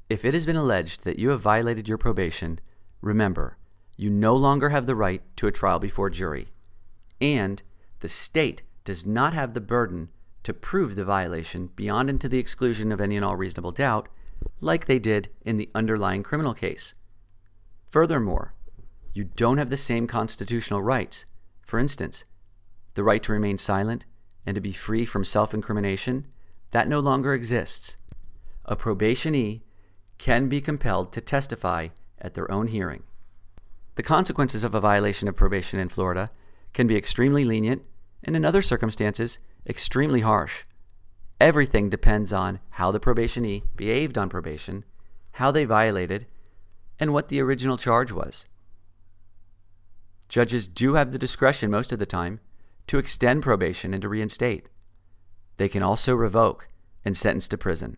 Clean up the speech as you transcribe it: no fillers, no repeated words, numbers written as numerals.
If it has been alleged that you have violated your probation, remember, you no longer have the right to a trial before jury, and the state does not have the burden to prove the violation beyond and to the exclusion of any and all reasonable doubt, like they did in the underlying criminal case. Furthermore, you don't have the same constitutional rights. For instance, the right to remain silent and to be free from self-incrimination, that no longer exists. A probationee can be compelled to testify at their own hearing. The consequences of a violation of probation in Florida can be extremely lenient and in other circumstances extremely harsh. Everything depends on how the probationee behaved on probation, how they violated, and what the original charge was. Judges do have the discretion most of the time to extend probation and to reinstate. They can also revoke and sentence to prison.